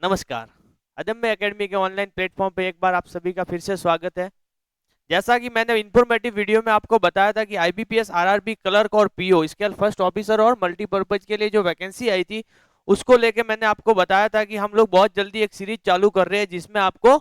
नमस्कार। अदम्य एकेडमी के ऑनलाइन प्लेटफॉर्म पे एक बार आप सभी का फिर से स्वागत है। जैसा कि मैंने इंफॉर्मेटिव वीडियो में आपको बताया था कि आईबीपीएस आरआरबी क्लर्क और पीओ इसके फर्स्ट ऑफिसर और मल्टीपर्पज के लिए जो वैकेंसी आई थी उसको लेके मैंने आपको बताया था कि हम लोग बहुत जल्दी एक सीरीज चालू कर रहे हैं जिसमें आपको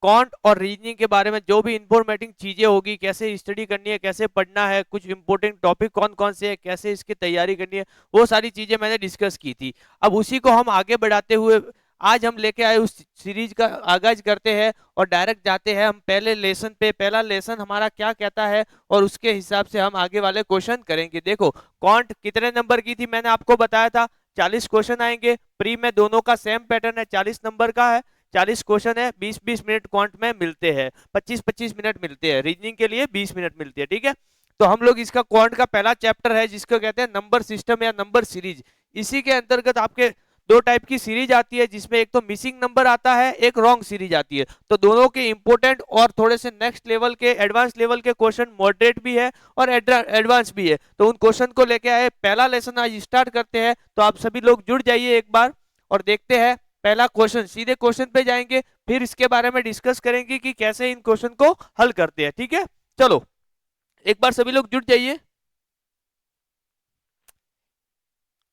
कॉन्ट और रीजनिंग के बारे में जो भी इंफॉर्मेटिव चीजें होगी, कैसे स्टडी करनी है, कैसे पढ़ना है, कुछ इंपॉर्टेंट टॉपिक कौन कौन से है, कैसे इसकी तैयारी करनी है, वो सारी चीजें मैंने डिस्कस की थी। अब उसी को हम आगे बढ़ाते हुए आज हम लेके आए उस सीरीज का आगाज करते हैं और डायरेक्ट जाते हैं हम पहले लेसन पे। पहला लेसन हमारा क्या कहता है और उसके हिसाब से हम आगे वाले क्वेश्चन करेंगे। देखो, कॉन्ट कितने नंबर की थी मैंने आपको बताया था, 40 क्वेश्चन आएंगे। प्री में दोनों का सेम पैटर्न है, 40 नंबर का है, 40 क्वेश्चन है, 20-20 मिनट क्वांट में मिलते हैं, 25-25 मिनट मिलते हैं, रीजनिंग के लिए 20 मिनट मिलती है। ठीक है, तो हम लोग इसका क्वांट का पहला चैप्टर है जिसको कहते हैं नंबर सिस्टम या नंबर सीरीज। इसी के अंतर्गत आपके दो टाइप की सीरीज आती है जिसमें एक तो मिसिंग नंबर आता है, एक रॉन्ग सीरीज आती है। तो दोनों के इंपोर्टेंट और थोड़े से नेक्स्ट लेवल के एडवांस लेवल के क्वेश्चन मॉडरेट भी है और एडवांस भी है। तो उन क्वेश्चन को लेके आए, पहला लेसन आज स्टार्ट करते हैं। तो आप सभी लोग जुड़ जाइए एक बार और देखते हैं पहला क्वेश्चन। सीधे क्वेश्चन पे जाएंगे, फिर इसके बारे में डिस्कस करेंगे कि कैसे इन क्वेश्चन को हल करते हैं। ठीक है, चलो एक बार सभी लोग जुड़ जाइए।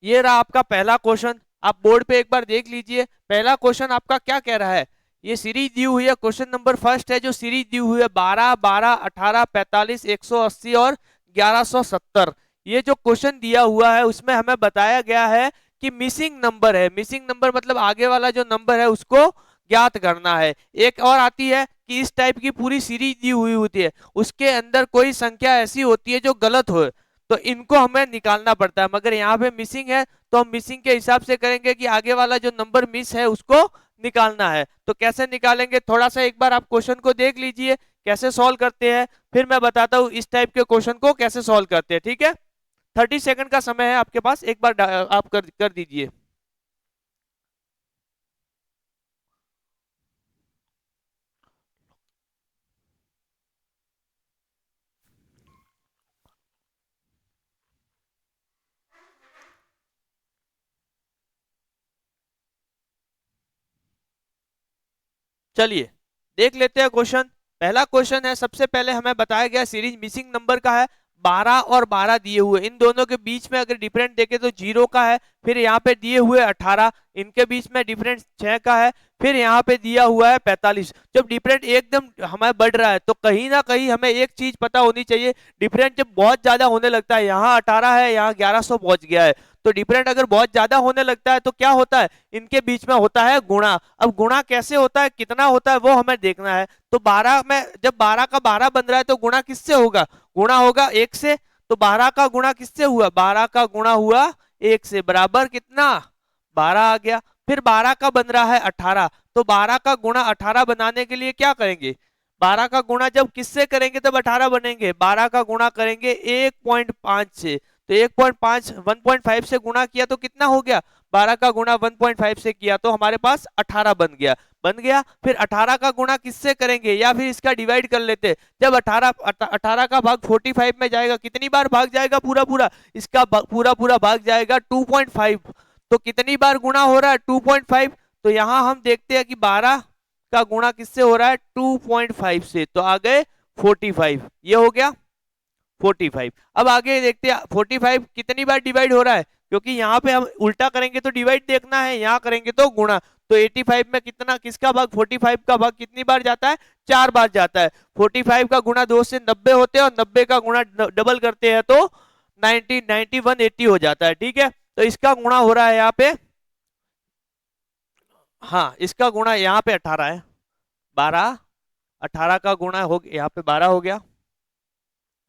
ये रहा आपका पहला क्वेश्चन, आप बोर्ड पे एक बार देख लीजिए। पहला क्वेश्चन आपका क्या कह रहा है, ये सीरीज दी हुई है। क्वेश्चन नंबर फर्स्ट है जो सीरीज दी हुई है 12, 12, 18, 45, 180 और 1170। ये जो क्वेश्चन दिया हुआ है उसमें हमें बताया गया है कि मिसिंग नंबर है। मिसिंग नंबर मतलब आगे वाला जो नंबर है उसको ज्ञात करना है। एक और आती है कि इस टाइप की पूरी सीरीज दी हुई होती है, उसके अंदर कोई संख्या ऐसी होती है जो गलत हो, तो इनको हमें निकालना पड़ता है। मगर यहाँ पे मिसिंग है तो हम मिसिंग के हिसाब से करेंगे कि आगे वाला जो नंबर मिस है उसको निकालना है। तो कैसे निकालेंगे, थोड़ा सा एक बार आप क्वेश्चन को देख लीजिए कैसे सॉल्व करते हैं, फिर मैं बताता हूँ इस टाइप के क्वेश्चन को कैसे सॉल्व करते हैं। ठीक है, 30 सेकंड का समय है आपके पास, एक बार आप कर दीजिए। चलिए देख लेते हैं क्वेश्चन। पहला क्वेश्चन है, सबसे पहले हमें बताया गया सीरीज मिसिंग नंबर का है 12 और 12 दिए हुए, इन दोनों के बीच में अगर डिफरेंट देखे तो 0 का है। फिर यहाँ पे दिए हुए 18, इनके बीच में डिफरेंस 6 का है। फिर यहाँ पे दिया हुआ है 45। जब डिफरेंट एकदम हमें बढ़ रहा है तो कहीं ना कहीं हमें एक चीज पता होनी चाहिए, डिफरेंट जब बहुत ज्यादा होने लगता है, यहाँ 18 है, यहाँ 1100 पहुंच गया है, तो डिफरेंट अगर बहुत ज्यादा होने लगता है तो क्या होता है, इनके बीच में होता है गुणा। अब गुणा कैसे होता है, कितना होता है वो हमें देखना है। तो 12 में जब 12 का 12 बन रहा है तो गुणा किससे होगा, गुणा होगा 1 से। तो 12 का गुणा किससे हुआ, 12 का गुणा हुआ 1 से, बराबर कितना, 12 आ गया। फिर 12 का बन रहा है 18, तो 12 का गुणा 18 बनाने के लिए क्या करेंगे, 12 का गुणा जब किससे करेंगे तब 18 बनेंगे, 12 का गुणा करेंगे 1.5 से। तो 1.5 1.5 से गुणा किया तो कितना हो गया, 12 का गुणा 1.5 से किया तो हमारे पास 18 बन गया। बन गया, फिर 18 का गुणा किससे करेंगे या फिर इसका डिवाइड कर लेते। जब 18 का भाग 45 में जाएगा, कितनी बार भाग जाएगा, पूरा पूरा इसका पूरा पूरा भाग जाएगा 2.5। तो कितनी बार गुणा हो रहा है, 2.5। तो यहां हम देखते हैं कि 12 का गुणा किससे हो रहा है, 2.5 से, तो आ गए 45। ये हो गया 45। अब आगे देखते हैं 45 कितनी बार डिवाइड हो रहा है, क्योंकि यहाँ पे हम उल्टा करेंगे तो डिवाइड देखना है, यहाँ करेंगे तो गुणा। तो 85 में कितना, किसका भाग, 45 का भाग कितनी बार जाता है, 4 बार जाता है। 45 का गुणा 2 से 90 होते हैं और 90 का गुणा डबल करते हैं तो 90, 91, 80 हो जाता है। ठीक है, तो इसका गुणा हो रहा है यहाँ पे, हाँ इसका गुणा यहाँ पे 18 है, 12, 18 का गुणा हो यहाँ पे 12 हो गया,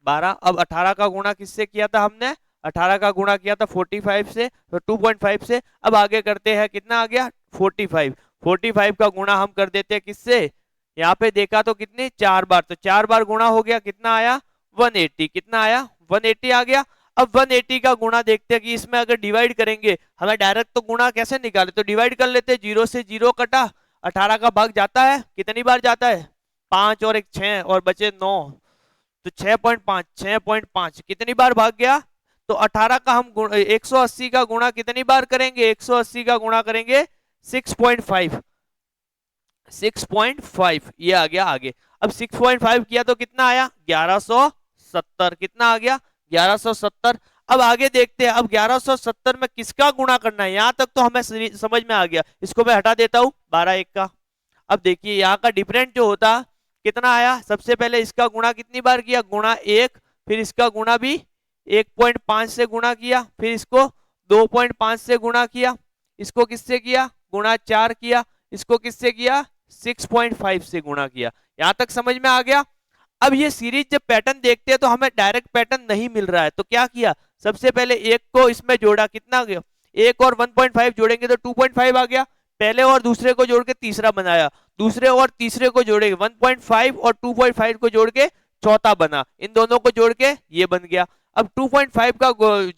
12। अब 18 का गुणा किससे किया था हमने, 18 का गुणा किया था 45 से, तो 2.5 से। अब आगे करते हैं, कितना आ गया 45। 45 का गुणा हम कर देते हैं किससे, यहाँ पे देखा तो कितने, 4 बार, तो 4 बार गुणा हो गया, कितना आया 180, कितना आया 180 आ गया। अब 180 का गुणा देखते हैं कि इसमें अगर डिवाइड करेंगे, हमें डायरेक्ट तो गुणा कैसे निकाले, तो डिवाइड कर लेते हैं, 0 से 0 कटा, 18 का भाग जाता है, कितनी बार जाता है, 5 और एक 6 और बचे 9, तो 6.5, 6.5 कितनी बार भाग गया। तो 18 का हम 180 का गुणा कितनी बार करेंगे, 180 का गुणा करेंगे 6.5, 6.5 ये आ गया आगे। अब 6.5 किया तो कितना आया 1170, कितना आ गया 1170। अब आगे देखते हैं, अब 1170 में किसका गुणा करना है, यहां तक तो हमें समझ में आ गया, इसको मैं हटा देता हूं 12 एक का। अब देखिए यहाँ का डिफरेंट जो होता कितना आया, सबसे पहले इसका गुणा कितनी बार किया, गुणा 1, फिर इसका गुणा भी 1.5 से गुणा किया, फिर इसको 2.5 से गुणा किया, इसको किससे किया गुणा 4 किया, इसको किससे किया 6.5 से गुणा किया। यहां तक समझ में आ गया। अब ये सीरीज जब पैटर्न देखते हैं तो हमें डायरेक्ट पैटर्न नहीं मिल रहा है, तो क्या किया, सबसे पहले एक को इसमें जोड़ा, कितना गया, एक और 1.5 जोड़ेंगे तो 2.5 आ गया, पहले और दूसरे को जोड़ के तीसरा बनाया, दूसरे और तीसरे को जोड़ेंगे 1.5 और 2.5 को जोड़ के चौथा बना, इन दोनों को जोड़ के ये बन गया। अब 2.5 का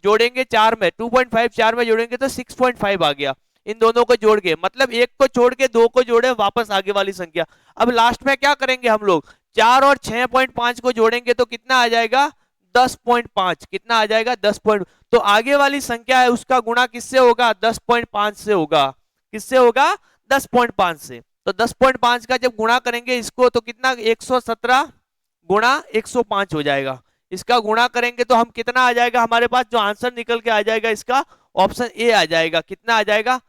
जोड़ेंगे 4 में, 2.5 4 में जोड़ेंगे तो 6.5 आ गया, इन दोनों को जोड़ के, मतलब एक को छोड़ के दो को जोड़े वापस आगे वाली संख्या। अब लास्ट में क्या करेंगे हम लोग, 4 और 6.5 को जोड़ेंगे तो कितना आ जाएगा 10.5, कितना आ जाएगा 10. तो आगे वाली संख्या है उसका गुणा किससे होगा 10.5 से होगा, किससे होगा 10.5 से। तो 10.5 का जब गुणा करेंगे इसको तो कितना 117 गुणा 105 हो जाएगा, इसका गुणा करेंगे तो हम कितना आ जाएगा, हमारे पास जो आंसर निकल के आ जाएगा इसका ऑप्शन ए आ जाएगा, कितना आ जाएगा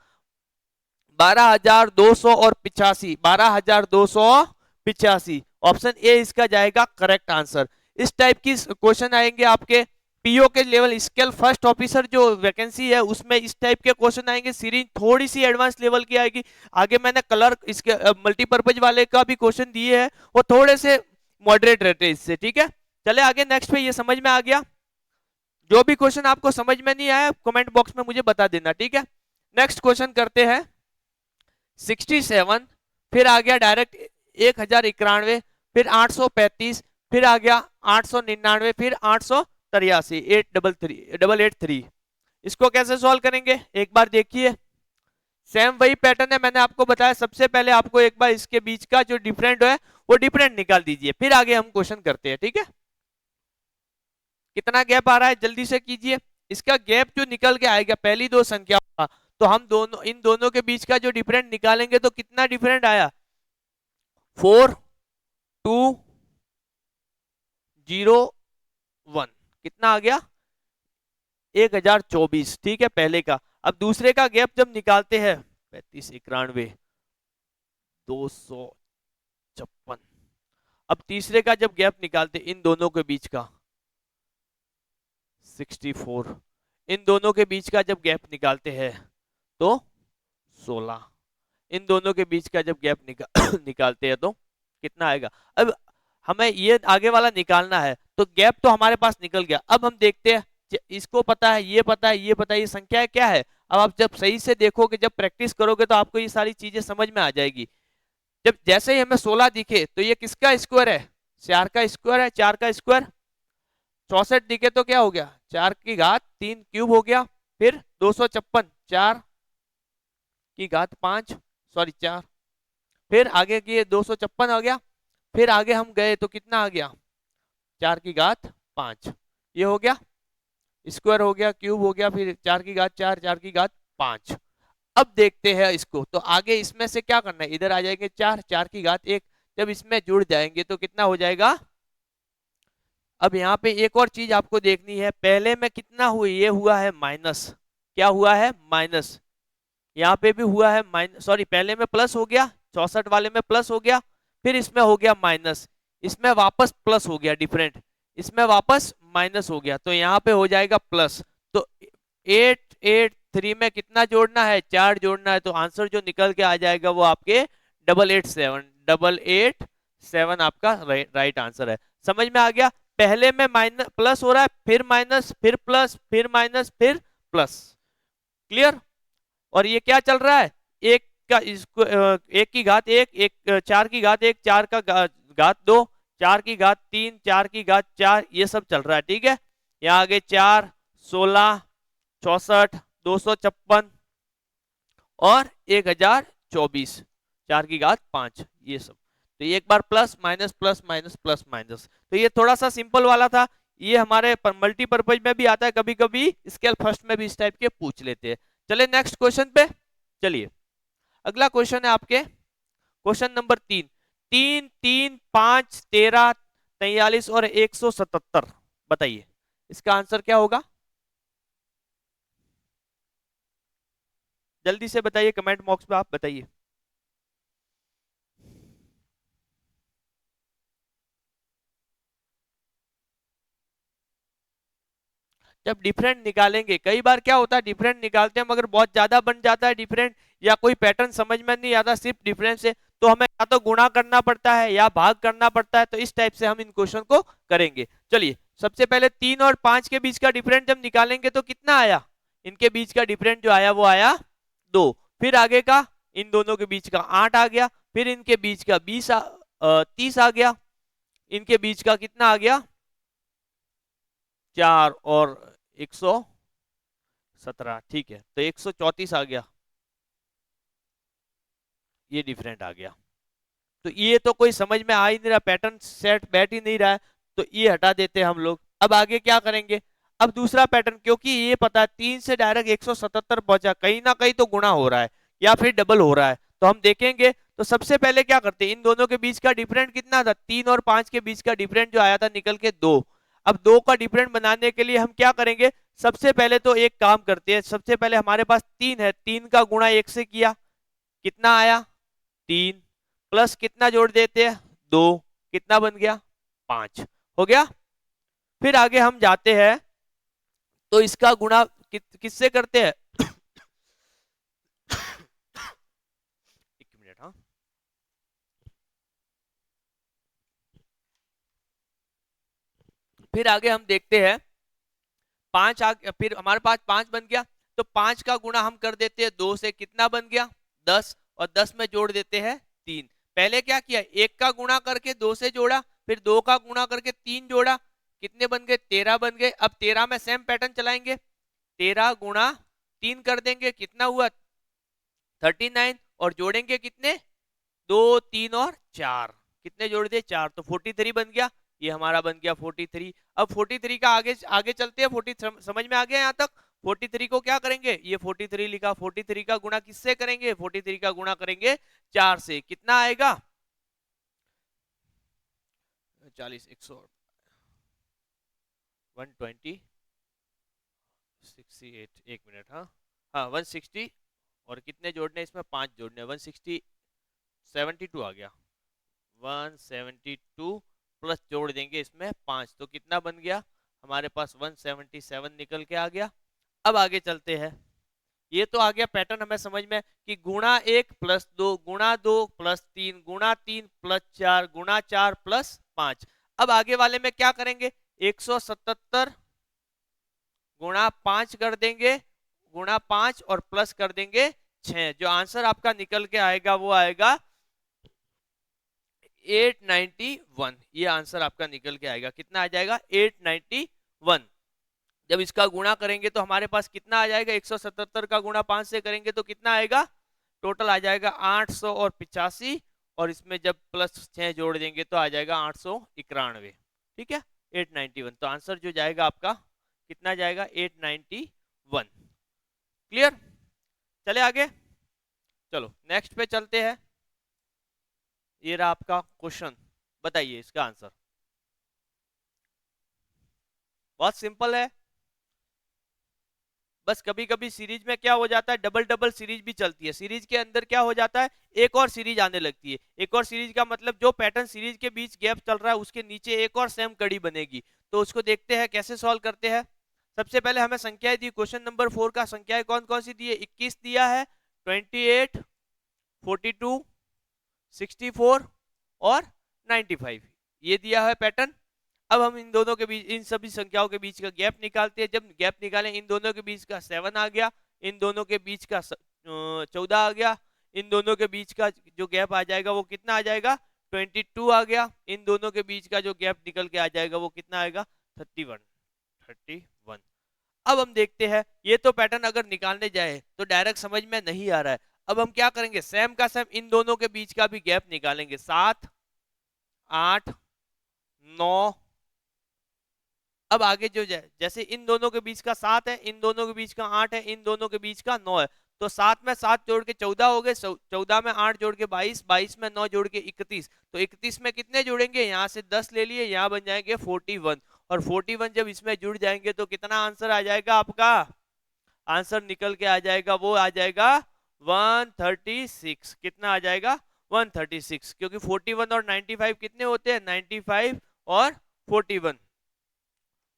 12,285, 12,285 ऑप्शन ए इसका जाएगा करेक्ट आंसर। इस टाइप की क्वेश्चन आएंगे आपके पीओ के लेवल स्केल फर्स्ट ऑफिसर जो वैकेंसी है उसमें इस टाइप के क्वेश्चन आएंगे, सीरीज थोड़ी सी एडवांस लेवल की आएगी। आगे मैंने कलर इसके मल्टीपर्पज वाले का भी क्वेश्चन दिए हैं, वो थोड़े से मॉडरेट रहते हैं इससे, ठीक है। चले आगे नेक्स्ट पे, ये समझ में आ गया, जो भी क्वेश्चन आपको समझ में नहीं आया कमेंट बॉक्स में मुझे बता देना, ठीक है। नेक्स्ट क्वेश्चन करते हैं 67, फिर आ गया डायरेक्ट 1091, फिर 835, फिर आ गया 899, फिर 883, 883। इसको कैसे सॉल्व करेंगे एक बार देखिए, सेम वही पैटर्न है, मैंने आपको बताया सबसे पहले आपको एक बार इसके बीच का जो डिफरेंट है वो डिफरेंट निकाल दीजिए, फिर आगे हम क्वेश्चन करते हैं, ठीक है। कितना गैप आ रहा है जल्दी से कीजिए, इसका गैप जो निकल के आएगा पहली दो संख्या का, तो हम दोनों इन दोनों के बीच का जो डिफरेंट निकालेंगे तो कितना डिफरेंट आया 4201, कितना आ गया 1024, ठीक है पहले का। अब दूसरे का गैप जब निकालते हैं 3591 256, अब तीसरे का जब गैप निकालते इन दोनों के बीच का 64, इन दोनों के बीच का जब गैप निकालते हैं तो 16, इन दोनों के बीच का जब गैप निकालते हैं तो कितना आएगा। अब हमें ये आगे वाला निकालना है, तो गैप तो हमारे पास निकल गया। अब हम देखते हैं, इसको पता है, ये पता है, ये पता है, ये संख्या क्या है। अब आप जब सही से देखोगे, जब प्रैक्टिस करोगे तो आपको ये सारी चीजें समझ में आ जाएगी। जब जैसे ही हमें 16 दिखे तो ये किसका स्क्वायर है 4 का स्क्वायर है, 4 का स्क्वायर 64 दिखे तो क्या हो गया 4 की घात 3 क्यूब हो गया, फिर 256 4 की घात 5 सॉरी 4, फिर आगे की 256 आ गया, फिर आगे हम गए तो कितना आ गया 4 की घात 5, ये हो गया स्क्वायर हो गया, क्यूब हो गया, फिर 4 की घात 4, 4 की घात 5। अब देखते हैं इसको, तो आगे इसमें से क्या करना है, इधर आ जाएंगे 4, 4 की घात 1, जब इसमें जुड़ जाएंगे तो कितना हो जाएगा। अब यहाँ पे एक और चीज आपको देखनी है, पहले में कितना हुआ, ये हुआ है माइनस, क्या हुआ है माइनस, यहाँ पे भी हुआ है माइनस, सॉरी पहले में प्लस हो गया 64 वाले में प्लस हो गया, फिर इसमें हो गया माइनस, इसमें वापस प्लस हो गया डिफरेंट, इसमें वापस माइनस हो गया, तो यहाँ पे हो जाएगा प्लस। तो 883 में कितना जोड़ना है 4 जोड़ना है, तो आंसर जो निकल के आ जाएगा वो आपके 887 आपका राइट आंसर है। समझ में आ गया, पहले में माइनस प्लस हो रहा है, फिर माइनस, फिर प्लस, फिर माइनस, फिर प्लस, क्लियर। और ये क्या चल रहा है, एक का इसको एक की घात एक 4 की घात 1, 4 का घात 2, 4 की घात 3, 4 की घात 4, ये सब चल रहा है, ठीक है। यहाँ आगे 4, 16, 64, 256 और 1024, 4 की घात 5, ये सब। तो ये एक बार plus minus plus minus plus minus, तो ये थोड़ा सा सिंपल वाला था, ये हमारे मल्टीपर्पज में भी आता है, कभी कभी स्केल फर्स्ट में भी इस टाइप के पूछ लेते हैं। चले नेक्स्ट क्वेश्चन पे चलिए। अगला क्वेश्चन है आपके क्वेश्चन नंबर 3। 3 3 5 13 43 और 177, बताइए इसका आंसर क्या होगा? जल्दी से बताइए, कमेंट बॉक्स में आप बताइए। जब डिफरेंट निकालेंगे, कई बार क्या होता है डिफरेंट निकालते हैं मगर बहुत ज्यादा बन जाता है डिफरेंट, या कोई पैटर्न समझ में नहीं आता सिर्फ डिफरेंस से, तो हमें या तो गुणा करना पड़ता है या भाग करना पड़ता है। तो इस टाइप से हम इन क्वेश्चन को करेंगे। चलिए सबसे पहले 3 और 5 के बीच का डिफरेंट जब निकालेंगे तो कितना आया? इनके बीच का डिफरेंट जो आया वो आया 2। फिर आगे का इन दोनों के बीच का 8 आ गया। फिर इनके बीच का 30 आ गया। इनके बीच का कितना आ गया? 4 और 117, ठीक है, तो 134 आ गया। ये डिफरेंट आ गया। तो ये तो कोई समझ में आ ही नहीं रहा, पैटर्न सेट बैठ ही नहीं रहा है, तो ये हटा देते हैं हम लोग। अब आगे क्या करेंगे? अब दूसरा पैटर्न, क्योंकि ये पता है 3 से डायरेक्ट 177 पहुंचा, कहीं ना कहीं तो गुणा हो रहा है या फिर डबल हो रहा है, तो हम देखेंगे। तो सबसे पहले क्या करते हैं, इन दोनों के बीच का डिफरेंट कितना था? 3 और 5 के बीच का डिफरेंट जो आया था निकल के 2। अब 2 का डिफरेंट बनाने के लिए हम क्या करेंगे? सबसे पहले तो एक काम करते हैं, सबसे पहले हमारे पास 3 है, 3 का गुणा 1 से किया, कितना आया? 3। प्लस कितना जोड़ देते हैं? 2। कितना बन गया? 5 हो गया। फिर आगे हम जाते हैं, तो इसका गुणा किससे करते हैं? एक मिनट, हाँ। फिर आगे हम देखते हैं, 5 फिर हमारे पास 5 बन गया, तो 5 का गुणा हम कर देते हैं 2 से, कितना बन गया? 10। और 10 में जोड़ देते हैं 3। पहले क्या किया, 1 का गुणा करके 2 से जोड़ा, फिर 2 का गुणा करके 3 जोड़ा, कितने बन गए? 13 बन गए। अब 13 में सेम पैटर्न चलाएंगे, 13 गुणा 3 कर देंगे, कितना हुआ? 39। और जोड़ेंगे कितने? 2 3 और 4, कितने जोड़ दिए? 4, तो 43 बन गया। ये हमारा बन गया 43। अब 43 का आगे आगे चलते हैं, 40 समझ में आ गया यहाँ तक? 43 को क्या करेंगे, ये 43 लिखा, 43 का गुणा किससे करेंगे? 43 का गुणा करेंगे 4 से, कितना आएगा? 40 120 68, एक मिनट, हाँ हाँ 160। और कितने जोड़ने इसमें? 5 जोड़ने, 160 72 आ गया। 172 प्लस जोड़ देंगे इसमें 5, तो कितना बन गया हमारे पास? 177 निकल के आ गया। अब आगे चलते हैं, ये तो आ गया पैटर्न हमें समझ में कि गुणा 1 प्लस 2 गुणा 2 प्लस 3 गुणा 3 प्लस 4 गुणा 4 प्लस 5। अब आगे वाले में क्या करेंगे? 177 गुणा 5 कर देंगे, गुणा 5 और प्लस कर देंगे 6। जो आंसर आपका निकल के आएगा वो आएगा 891। ये आंसर आपका निकल के आएगा, कितना आ जाएगा? 891। जब इसका गुणा करेंगे तो हमारे पास कितना आ जाएगा? 177 का गुणा 5 से करेंगे तो कितना आएगा? टोटल आ जाएगा 885। और इसमें जब प्लस 6 जोड़ देंगे तो आ जाएगा 891। ठीक है, 891। तो आंसर जो जाएगा आपका कितना जाएगा? 891। क्लियर? चले आगे, चलो नेक्स्ट पे चलते हैं। ये रहा आपका क्वेश्चन, बताइए इसका आंसर। बहुत सिंपल है, बस कभी कभी सीरीज में क्या हो जाता है, डबल डबल सीरीज भी चलती है। सीरीज के अंदर क्या हो जाता है, एक और सीरीज आने लगती है। एक और सीरीज का मतलब जो पैटर्न सीरीज के बीच गैप चल रहा है उसके नीचे एक और सेम कड़ी बनेगी। तो उसको देखते हैं कैसे सॉल्व करते हैं। सबसे पहले हमें संख्याएं दी, क्वेश्चन नंबर 4 का संख्याएं कौन कौन सी दी है? 21 दिया है, 28, 42, 64 और 95, ये दिया है पैटर्न। अब हम इन दोनों के बीच, इन सभी संख्याओं के बीच का गैप निकालते हैं। जब गैप निकालें, इन दोनों के बीच का 7 आ गया, इन दोनों के बीच का 14 आ गया, इन दोनों के बीच का जो गैप आ जाएगा वो कितना आ जाएगा? 22 आ गया। इन दोनों के बीच का जो गैप निकल के आ जाएगा वो कितना आएगा? 31। अब हम देखते हैं, ये तो पैटर्न अगर निकालने जाए तो डायरेक्ट समझ में नहीं आ रहा है। अब हम क्या करेंगे, सेम का सेम इन दोनों के बीच का भी गैप निकालेंगे। 7, 8, 9। अब आगे जो जैसे इन दोनों के बीच का 7 है, इन दोनों के बीच का 8 है, इन दोनों के बीच का 9 है, तो 7 में 7 जोड़ के 14 हो गए, 14 में 8 जोड़ के 22, 22 में 9 जोड़ के 31। तो 31 में कितने जुड़ेंगे, यहाँ से 10 ले लिए, यहाँ बन जाएंगे 41। और 41 जब इसमें जुड़ जाएंगे तो कितना आंसर आ जाएगा आपका, आंसर निकल के आ जाएगा, वो आ जाएगा 136। कितना आ जाएगा, 136, क्योंकि 41 और 95 कितने होते हैं, 95 और 41,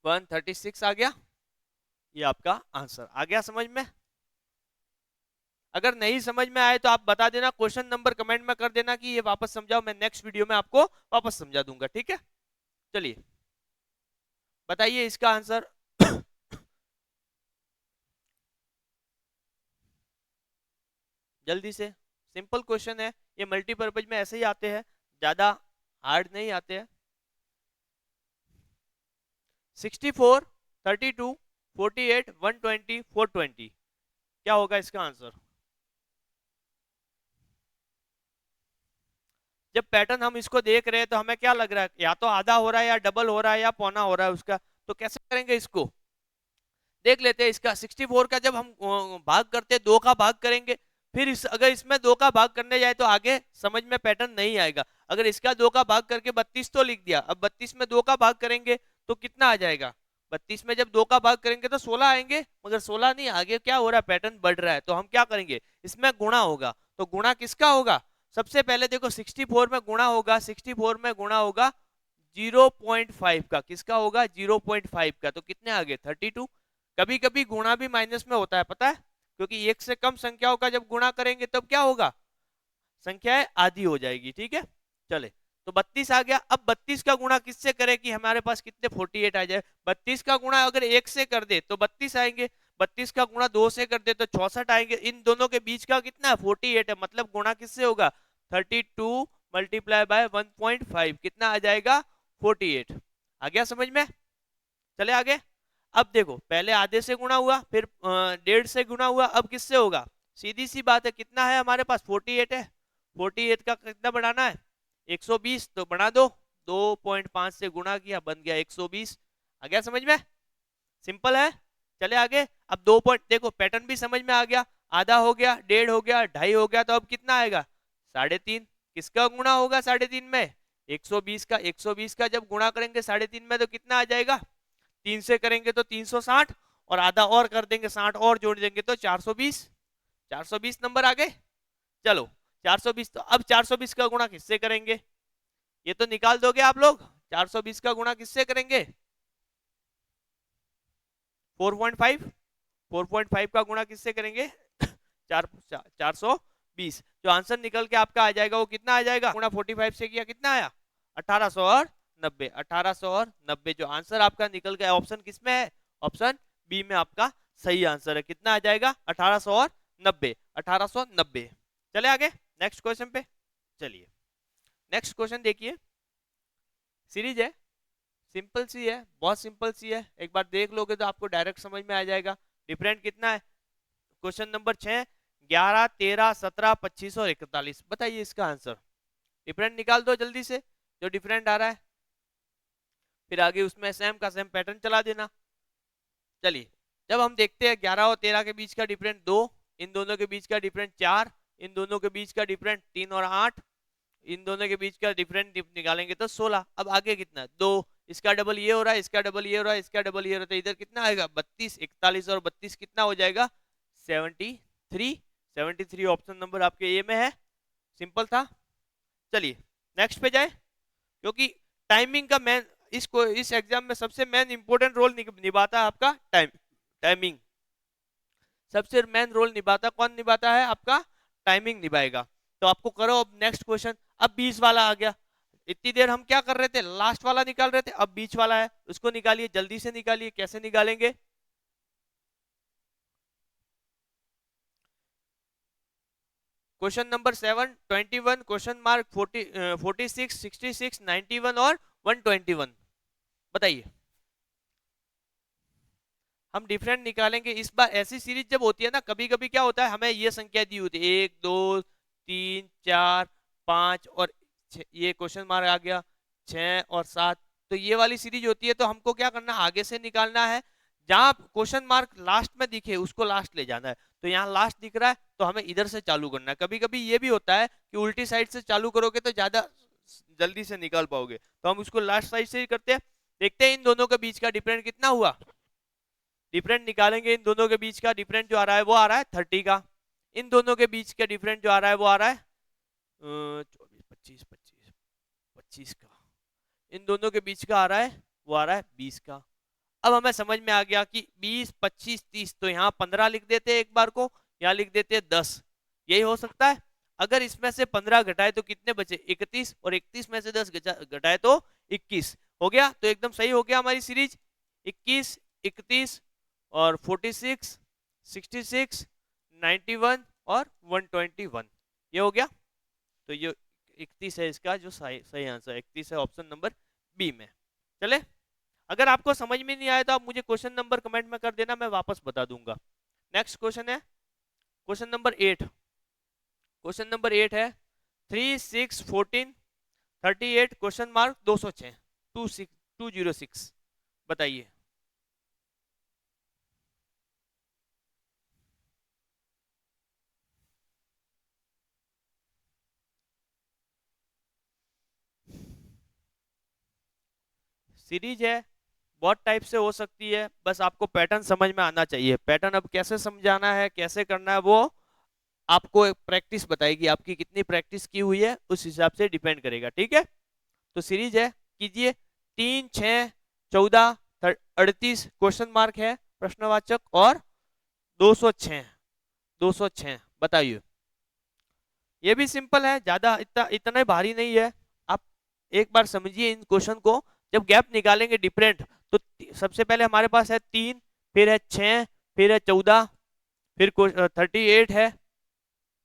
136 आ गया। ये आपका आंसर आ गया समझ में। अगर नहीं समझ में आए तो आप बता देना, क्वेश्चन नंबर कमेंट में कर देना कि ये वापस समझाओ, मैं नेक्स्ट वीडियो में आपको वापस समझा दूंगा, ठीक है। चलिए बताइए इसका आंसर। जल्दी से, सिंपल क्वेश्चन है ये, मल्टीपर्पज में ऐसे ही आते हैं, ज्यादा हार्ड नहीं आते हैं। 64, 32, 48, 120, 420, क्या होगा इसका आंसर। जब पैटर्न हम इसको देख रहे हैं तो हमें क्या लग रहा है, या तो आधा हो रहा है, या डबल हो रहा है, या पौना हो रहा है उसका। तो कैसे करेंगे इसको, देख लेते हैं। इसका 64 का जब हम भाग करते हैं, 2 का भाग करेंगे, फिर अगर इसमें 2 का भाग करने जाए तो आगे समझ में पैटर्न नहीं आएगा। अगर इसका 2 का भाग करके 32 तो लिख दिया, अब 32 में 2 का भाग करेंगे तो कितना आ जाएगा, 32 में जब 2 का भाग करेंगे तो 16 आएंगे, मगर 16 नहीं, आगे क्या हो रहा है, पैटर्न बढ़ रहा है। तो हम क्या करेंगे, इसमें गुणा होगा। तो गुणा किसका होगा, सबसे पहले देखो 64 में गुणा होगा, 64 में गुणा होगा 0.5 का, किसका होगा, 0.5 का। तो कितने आ गए, 32। कभी कभी गुणा भी माइनस में होता है, पता है, क्योंकि एक से कम संख्याओं का जब गुणा करेंगे तब क्या होगा, संख्याएं आधी हो जाएगी, ठीक है। चले, तो 32 आ गया। अब 32 का गुणा किससे करें कि हमारे पास कितने 48 आ जाए। 32 का गुणा अगर 1 से कर दे तो 32 आएंगे, 32 का गुणा 2 से कर दे तो 64 आएंगे। इन दोनों के बीच का कितना है, 48 है, मतलब गुणा किससे होगा, 32 मल्टीप्लाई बाय 1.5, कितना आ जाएगा, 48। आ गया समझ में। चले आगे। अब देखो, पहले आधे से गुणा हुआ, फिर 1.5 से गुणा हुआ, अब किससे होगा, सीधी सी बात है, कितना है हमारे पास, 48 है। 48 का कितना बढ़ाना है, 120, तो बढ़ा दो, 2.5 से गुणा किया, बन गया 120। आ गया समझ में, सिंपल है। चले आगे। अब 2 पॉइंट देखो, पैटर्न भी समझ में आ गया, आधा हो गया, 1.5 हो गया, 2.5 हो गया, तो अब कितना आएगा, 3.5। किसका गुणा होगा 3.5 में, 120 का। 120 का जब गुणा करेंगे 3.5 में तो कितना आ जाएगा, 3 से करेंगे तो 360, और आधा और कर देंगे, 60 और जोड़ देंगे तो 420। 420 नंबर आ गए। चलो 420, तो अब 420 का गुणा किससे करेंगे, ये तो निकाल दोगे आप लोग। 420 का गुणा किससे करेंगे, 4.5, 4.5 का गुणा किससे करेंगे, 420। जो आंसर निकल के आपका आ जाएगा वो कितना आ जाएगा, गुणा 45 से किया, कितना आया, 1890। 1890 जो आंसर आपका निकल गया, ऑप्शन किसमें है, ऑप्शन बी में आपका सही आंसर है। कितना आ जाएगा, 1890, 1890। चले आगे नेक्स्ट क्वेश्चन पे। चलिए नेक्स्ट क्वेश्चन देखिए, सीरीज है, सिंपल सी है, बहुत सिंपल सी है, एक बार देख लोगे तो आपको डायरेक्ट समझ में आ जाएगा। डिफरेंट कितना है, क्वेश्चन नंबर 6, 11, 13, 17, 25 और 41, बताइए इसका आंसर। डिफरेंट निकाल दो जल्दी से, जो डिफरेंट आ रहा है, फिर आगे उसमें सेम का सेम पैटर्न चला देना। चलिए, जब हम देखते हैं 11 और 13 के बीच का डिफरेंट 2, इन दोनों के बीच का डिफरेंट 4, इन दोनों के बीच का डिफरेंट 3 और 8, इन दोनों के बीच का डिफरेंट निकालेंगे तो 16। अब आगे कितना, 2, इसका डबल ये हो रहा है, इसका डबल ये हो रहा है, इसका डबल ये हो रहा है, तो इधर कितना आएगा, 32, 41 और 32 कितना हो जाएगा, 73। 73 ऑप्शन नंबर आपके ए में है, सिंपल था। चलिए नेक्स्ट पे जाए, क्योंकि टाइमिंग का मेन, इसको इस एग्जाम में सबसे मेन इंपॉर्टेंट रोल निभाता है आपका टाइमिंग। सबसे मेन रोल निभाता कौन निभाता है, आपका टाइमिंग निभाएगा। तो आपको करो अब नेक्स्ट क्वेश्चन। अब 20 वाला आ गया, इतनी देर हम क्या कर रहे थे, लास्ट वाला निकाल रहे थे, अब बीच वाला है, उसको निकालिए, जल्दी से निकालिए। कैसे निकालेंगे, क्वेश्चन नंबर 7, 21, क्वेश्चन मार्क 46, 66, 91 और 121, बताइए। हम डिफरेंट निकालेंगे इस बार। ऐसी सीरीज जब होती है ना, कभी कभी क्या होता है, हमें ये संख्या दी होती है 1, 2, 3, 4, 5 और 6, ये क्वेश्चन मार्क आ गया 6 और 7, तो ये वाली सीरीज होती है। तो हमको क्या करना, आगे से निकालना है, जहां क्वेश्चन मार्क लास्ट में दिखे उसको लास्ट ले जाना है। तो यहाँ लास्ट दिख रहा है तो हमें इधर से चालू करना है। कभी कभी ये भी होता है कि उल्टी साइड से चालू करोगे तो ज्यादा जल्दी से निकाल पाओगे, तो हम उसको लास्ट साइड से ही करते हैं। देखते हैं इन दोनों के बीच का डिफरेंस कितना हुआ। डिफरेंट निकालेंगे, इन दोनों के बीच का डिफरेंस जो आ रहा है वो आ रहा है 30 का। इन दोनों के बीच का डिफरेंस जो आ रहा है वो आ रहा है 24 25 25 का। इन दोनों के बीच का आ रहा है वो आ रहा है 20 का। अब हमें समझ में आ गया कि 20 25 30, तो यहाँ 15 लिख देते हैं एक बार को, यहाँ लिख देते हैं 10। यही हो सकता है। अगर इसमें से 15 घटाए तो कितने बचे 31, और 31 में से 10 घटाए तो 21 हो गया। तो एकदम सही हो गया हमारी सीरीज। 21 31 और 46 66 91 और 121 ये हो गया। तो ये 31 है इसका जो सही सही आंसर 31 है ऑप्शन नंबर बी में। चले, अगर आपको समझ में नहीं आया तो आप मुझे क्वेश्चन नंबर कमेंट में कर देना, मैं वापस बता दूंगा। नेक्स्ट क्वेश्चन है क्वेश्चन नंबर 8। क्वेश्चन नंबर 8 है 3 6 14 38 क्वेश्चन मार्क 206 206 बताइए। सीरीज है, बहुत टाइप से हो सकती है, बस आपको पैटर्न समझ में आना चाहिए। पैटर्न अब कैसे समझाना है कैसे करना है वो आपको प्रैक्टिस बताएगी, आपकी कितनी प्रैक्टिस की हुई है उस हिसाब से डिपेंड करेगा। ठीक है, तो सीरीज है कीजिए 3 6 14 38 क्वेश्चन मार्क है प्रश्नवाचक और 206 206 बताइए। ये भी सिंपल है, ज्यादा इतना भारी नहीं है। आप एक बार समझिए इन क्वेश्चन को। जब गैप निकालेंगे डिफरेंट तो सबसे पहले हमारे पास है 3, फिर है 6, फिर है 14, फिर 38 है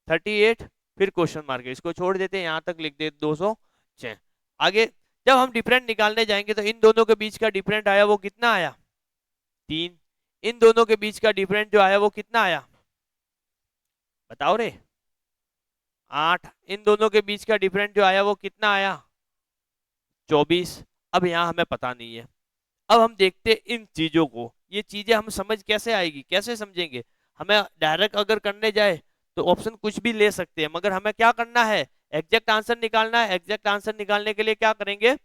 38, फिर क्वेश्चन मार्क है, इसको छोड़ देते हैं यहाँ तक लिख देते 206। आगे जब हम डिफरेंट निकालने जाएंगे तो इन दोनों के बीच का डिफरेंट आया वो कितना आया 3। इन दोनों के बीच का डिफरेंट जो आया वो कितना आया बताओ रे 8। इन दोनों के बीच का डिफरेंट जो आया वो कितना आया 24। अब यहाँ हमें पता नहीं है। अब हम देखते हैं इन चीजों को, ये चीजें हम समझ कैसे आएगी कैसे समझेंगे। हमें डायरेक्ट अगर करने जाए तो ऑप्शन कुछ भी ले सकते हैं, मगर हमें क्या करना है एग्जैक्ट आंसर निकालना है। एग्जैक्ट आंसर निकालने के लिए क्या करेंगे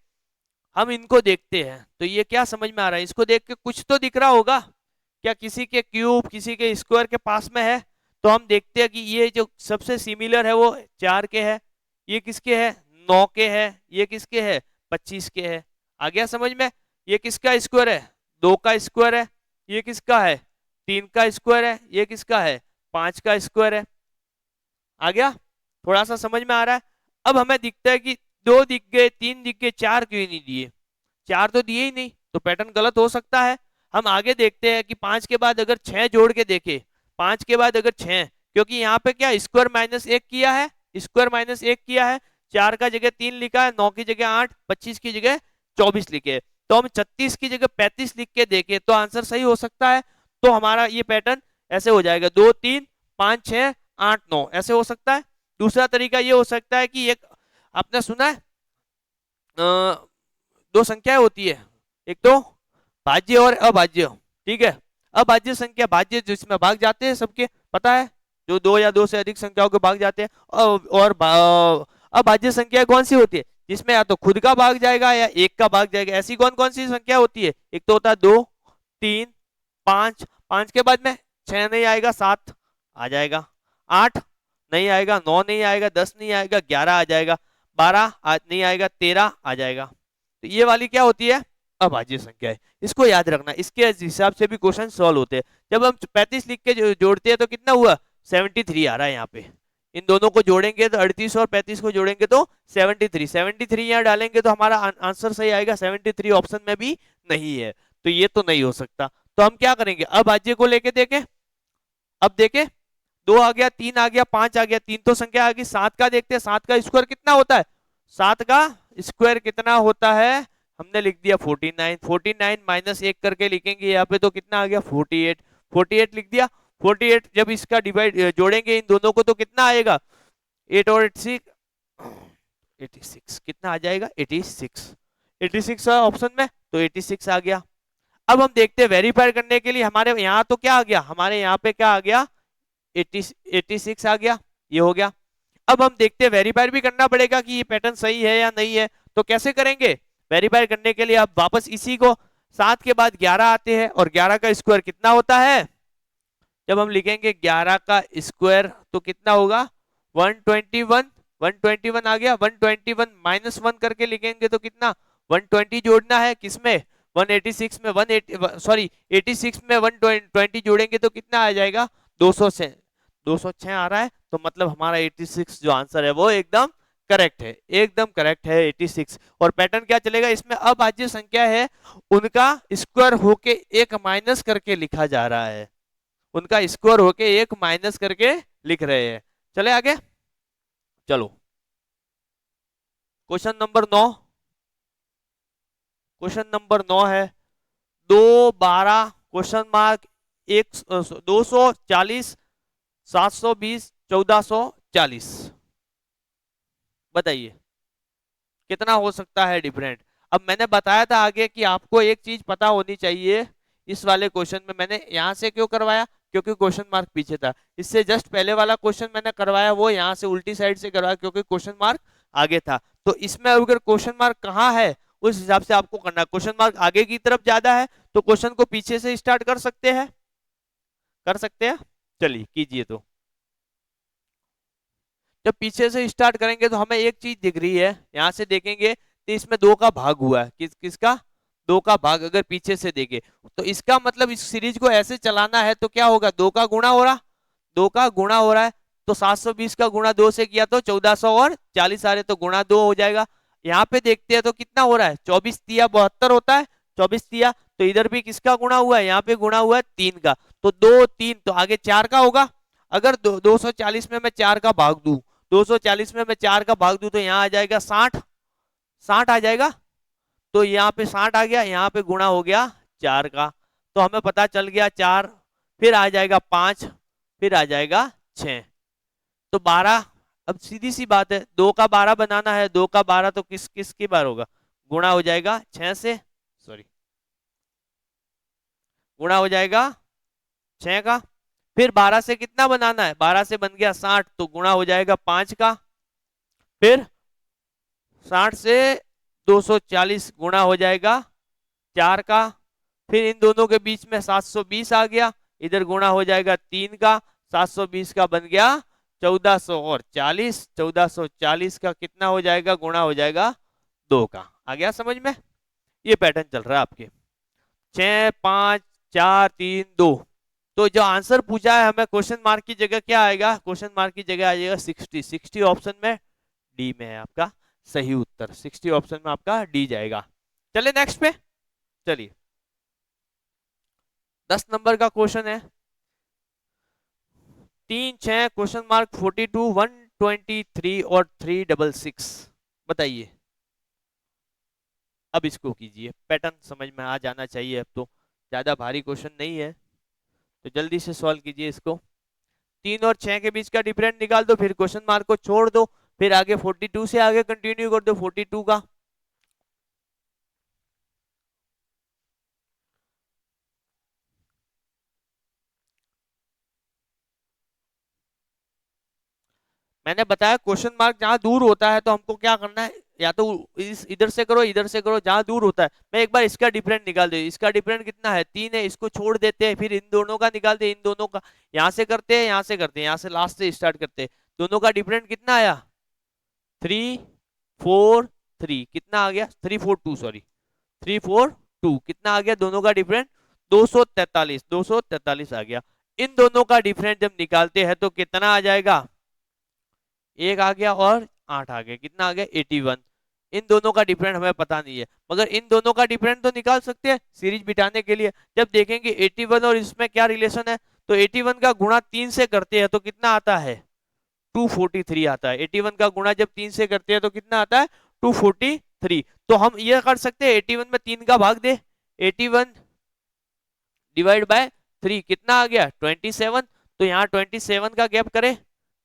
हम इनको देखते हैं। तो ये क्या समझ में आ रहा है, इसको देख के कुछ तो दिख रहा होगा क्या, किसी के क्यूब किसी के स्क्वायर के पास में है। तो हम देखते हैं कि ये जो सबसे सिमिलर है वो 4 के है, ये किसके है 9 के है, ये किसके है 25 के है। आ गया समझ में। ये किसका स्क्वायर है 2 का स्क्वायर है, ये किसका है 3 का स्क्वायर है, ये किसका है 5 का स्क्वायर है। आ गया, थोड़ा सा समझ में आ रहा है। अब हमें दिखता है कि 2 दिख गए 3 दिख गए 4 क्यों नहीं दिए, 4 तो दिए ही नहीं, तो पैटर्न गलत हो सकता है। हम आगे देखते हैं कि 5 के बाद अगर 6 जोड़ के देखे, 5 के बाद अगर 6, क्योंकि यहाँ पे क्या स्क्वायर माइनस 1 किया है, स्क्वायर माइनस 1 किया है, 4 का जगह 3 लिखा है, 9 की जगह 8, 25 की जगह 24 लिखे, तो हम 36 की जगह 35 लिख के देखे तो आंसर सही हो सकता है। तो हमारा ये पैटर्न ऐसे हो जाएगा 2 3 5 6 8 9 ऐसे हो सकता है। दूसरा तरीका ये हो सकता है कि एक आपने सुना है 2 संख्याएं होती है, एक तो भाज्य और अभाज्य। ठीक है, अभाज्य संख्या भाज्य जिसमें भाग जाते हैं सबके पता है, जो 2 या 2 से अधिक संख्याओं के भाग जाते हैं। और अभाज्य संख्या कौन सी होती है जिसमें या तो खुद का भाग जाएगा या एक का भाग जाएगा। ऐसी कौन कौन सी संख्या होती है, एक तो होता है 2 3 5, 5 के बाद में 6 नहीं आएगा 7 आ जाएगा, 8 नहीं आएगा, 9 नहीं आएगा, 10 नहीं आएगा, 11 आ जाएगा, 12 नहीं आएगा, 13 आ जाएगा। तो ये वाली क्या होती है अभाज्य संख्या है, इसको याद रखना। इसके हिसाब से भी क्वेश्चन सॉल्व होते हैं। जब हम 35 लिख के जोड़ते हैं तो कितना हुआ 73 आ रहा है यहाँ पे। इन दोनों को जोड़ेंगे तो 38 और 35 को जोड़ेंगे तो 73 यहाँ डालेंगे तो हमारा आंसर सही आएगा। 73 ऑप्शन में भी नहीं है, तो ये तो नहीं हो सकता। तो हम क्या करेंगे अभाज्य को लेके देखें। अब देखें 2 आ गया 3 आ गया 5 आ गया, 3 तो संख्या आ गई। 7 का देखते हैं, 7 का स्क्वायर कितना होता है, 7 का स्क्वायर कितना होता है हमने लिख दिया 49, 49 माइनस 1 करके लिखेंगे यहाँ पे तो कितना आ गया 48, 48 लिख दिया। 48 जब इसका डिवाइड जोड़ेंगे इन दोनों को तो कितना आएगा 8 और 86 कितना आ जाएगा 86 है ऑप्शन में, तो 86 आ गया। अब हम देखते हैं वेरीफाई करने के लिए हमारे यहाँ तो क्या आ गया, हमारे यहाँ पे क्या आ गया, 86 आ गया, ये हो गया। अब हम देखते हैं वेरीफाई भी करना पड़ेगा कि ये पैटर्न सही है या नहीं है। तो कैसे करेंगे वेरीफाई करने के लिए, अब वापस इसी को 7 के बाद 11 आते हैं और 11 का स्क्वायर कितना होता है, जब हम लिखेंगे 11 का स्क्वायर तो कितना होगा 121, 121 आ गया। 121 माइनस 1 करके लिखेंगे तो कितना 120 जोड़ना है किसमें 186 में, 180 सॉरी 86 में 120 जोड़ेंगे तो कितना आ जाएगा 200 से 206 आ रहा है। तो मतलब हमारा 86 जो आंसर है वो एकदम करेक्ट है, एकदम करेक्ट है 86। और पैटर्न क्या चलेगा इसमें, अब आज जो संख्या है उनका स्क्वायर होके एक माइनस करके लिखा जा रहा है, उनका स्क्वायर होके एक माइनस करके लिख रहे हैं। चले आगे, चलो क्वेश्चन नंबर 9, क्वेश्चन नंबर 9 है 212 क्वेश्चन मार्क 240 720 1440, बताइए कितना हो सकता है डिफरेंट। अब मैंने बताया था आगे कि आपको एक चीज पता होनी चाहिए, इस वाले क्वेश्चन में मैंने यहां से क्यों करवाया, क्योंकि क्वेश्चन मार्क पीछे था। इससे जस्ट पहले वाला क्वेश्चन मैंने करवाया वो यहां से उल्टी साइड से करवाया क्योंकि क्वेश्चन मार्क आगे था। तो इसमें अगर क्वेश्चन मार्क कहाँ है उस हिसाब से आपको करना, क्वेश्चन मार्क आगे की तरफ ज्यादा है तो क्वेश्चन को पीछे से स्टार्ट कर सकते हैं, कर सकते हैं। चलिए कीजिए। तो जब पीछे से स्टार्ट करेंगे तो हमें एक चीज दिख रही है, यहां से देखेंगे तो इसमें 2 का भाग हुआ है, किसका 2 का भाग अगर पीछे से देखे तो इसका मतलब इस सीरीज को ऐसे चलाना है तो क्या होगा 2 का गुणा हो रहा, 2 का गुणा हो रहा है। तो 720 का गुणा 2 से किया तो 1440 आ रहे तो गुणा 2 हो जाएगा। यहाँ पे देखते हैं तो कितना हो रहा है 24 तिया 72 होता है, 24 तिया। तो इधर भी किसका गुणा हुआ है, यहाँ पे गुणा हुआ है 3 का, तो 2 3 तो आगे 4 का होगा। अगर 240 में मैं 4 का भाग दूं, 240 में मैं 4 का भाग दूं तो यहाँ आ जाएगा 60, 60 आ जाएगा। तो यहाँ पे 60 आ गया, यहाँ पे गुणा हो गया 4 का, तो हमें पता चल गया 4, फिर आ जाएगा 5, फिर आ जाएगा 6, तो 12। अब सीधी सी बात है 2 का 12 बनाना है, 2 का 12 तो किस किस की बार होगा, गुणा हो जाएगा 6 से, सॉरी गुणा हो जाएगा 6 का। फिर 12 से कितना बनाना है, 12 से बन गया 60 तो गुणा हो जाएगा 5 का। फिर 60 से 240 गुणा हो जाएगा 4 का। फिर इन दोनों के बीच में 720 आ गया, इधर गुणा हो जाएगा 3 का, 720 का बन गया 1440, 1440 का कितना हो जाएगा गुणा हो जाएगा 2 का। आ गया समझ में, ये पैटर्न चल रहा है आपके 6 5 4 3 2। तो जो आंसर पूछा है हमें क्वेश्चन मार्क की जगह क्या आएगा, क्वेश्चन मार्क की जगह आ जाएगा 60, 60 ऑप्शन में डी में है आपका सही उत्तर, 60 ऑप्शन में आपका डी जाएगा। चलिए नेक्स्ट पे, चलिए 10 नंबर का क्वेश्चन है 3 6 क्वेश्चन मार्क 42 123 और 366, बताइए। अब इसको कीजिए, पैटर्न समझ में आ जाना चाहिए, अब तो ज्यादा भारी क्वेश्चन नहीं है तो जल्दी से सॉल्व कीजिए इसको। 3 और 6 के बीच का डिफरेंस निकाल दो, फिर क्वेश्चन मार्क को छोड़ दो, फिर आगे 42 से आगे कंटिन्यू कर दो 42 का। मैंने बताया क्वेश्चन मार्क जहां दूर होता है तो हमको क्या करना है, या तो इस इधर से करो इधर से करो, जहां दूर होता है। मैं एक बार इसका डिफरेंस निकाल दे, इसका डिफरेंस कितना है 3 है, इसको छोड़ देते हैं, फिर इन दोनों का निकाल दे, इन दोनों का यहां से करते हैं, यहां से करते हैं, यहां से लास्ट से स्टार्ट करते हैं। दोनों का डिफरेंस कितना आया 343, कितना आ गया 342 सॉरी 342 कितना आ गया दोनों का डिफरेंस 243, 243 आ गया। इन दोनों का डिफरेंस जब निकालते हैं तो कितना आ जाएगा, एक आ गया और 8 आ गया, कितना आ गया 81। इन दोनों का डिफरेंस हमें पता नहीं है मगर इन दोनों का डिफरेंस तो निकाल सकते हैं सीरीज बिठाने के लिए। जब देखेंगे 81 और इसमें क्या रिलेशन है, तो 81 का गुणा 3 से करते हैं तो कितना आता है 243 आता है। 81 का गुणा जब 3 से करते हैं तो कितना आता है 243। तो हम ये कर सकते हैं 81 में 3 का भाग दे, 81 डिवाइड बाय 3 कितना आ गया 27। तो यहाँ 27 का गैप करें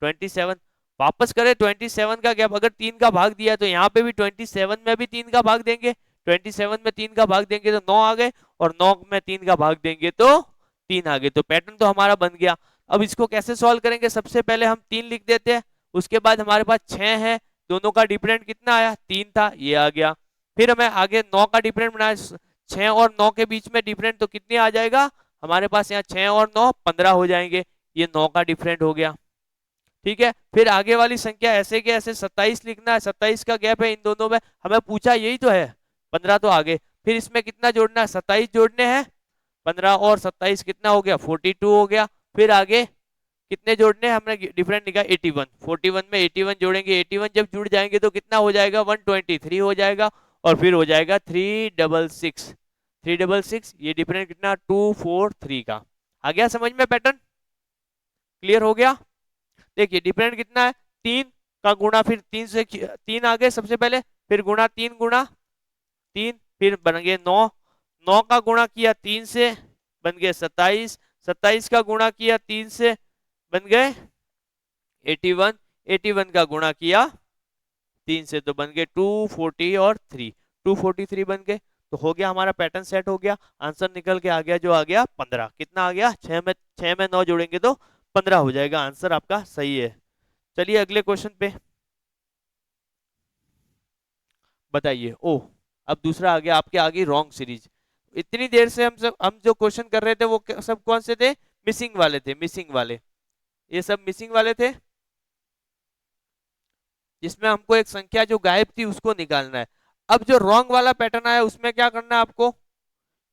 27, वापस करें 27 का गैप, अगर 3 का भाग दिया तो यहाँ पे भी 27 में भी 3 का भाग देंगे 27 में 3 का भाग देंगे तो 9 आ गए, और 9 में 3 का भाग देंगे तो 3 आ गए। तो पैटर्न तो हमारा बन गया। अब इसको कैसे सॉल्व करेंगे? सबसे पहले हम 3 लिख देते हैं, उसके बाद हमारे पास 6 है, दोनों का डिफरेंट कितना आया? 3 था, ये आ गया। फिर हमें आगे 9 का डिफरेंट बनाया, 6 और 9 के बीच में डिफरेंट तो कितने आ जाएगा हमारे पास? यहाँ 6 और 9 15 हो जाएंगे, ये 9 का डिफरेंट हो गया। ठीक है, फिर आगे वाली संख्या ऐसे के ऐसे 27 लिखना है, 27 का गैप है इन दोनों में, हमें पूछा यही तो है, 15 तो आगे। फिर इसमें कितना जोड़ना है? 27 जोड़ने हैं, 15 और 27 कितना हो गया? 42 हो गया। फिर आगे कितने जोड़ने हैं? हमने डिफरेंट निकाला 81, 41 में 81 जोड़ेंगे, 81 जब जुड़ जाएंगे तो कितना हो जाएगा? 123 हो जाएगा, और फिर हो जाएगा 366, 366, ये डिफरेंट कितना? 243 का। आ गया समझ में पैटर्न? क्लियर हो गया? देखिए डिफरेंट कितना है? 3 का गुणा, फिर 3 से 3 आ गए सबसे पहले, फिर गुणा 3 गुणा 3, फिर बन गए 9, 9 का गुणा किया 3 से बन गए 27, 27 का गुणा किया 3 से बन गए 81, 81 का गुणा किया 3 से तो बन गए 240 और 3, 243 बन गए। तो हो गया हमारा पैटर्न सेट हो गया, आंसर निकल के आ गया, जो आ गया 15। कितना आ गया? 6 में 9 जोड़ेंगे तो 15 हो जाएगा, आंसर आपका सही है। चलिए अगले क्वेश्चन पे बताइए। ओह, अब दूसरा आ गया आपके आगे रॉन्ग सीरीज। इतनी देर से हम जो क्वेश्चन कर रहे थे वो सब कौन से थे? मिसिंग वाले थे, मिसिंग वाले, ये सब मिसिंग वाले थे, जिसमें हमको एक संख्या जो गायब थी उसको निकालना है। अब जो रॉन्ग वाला पैटर्न आया उसमें क्या करना है आपको?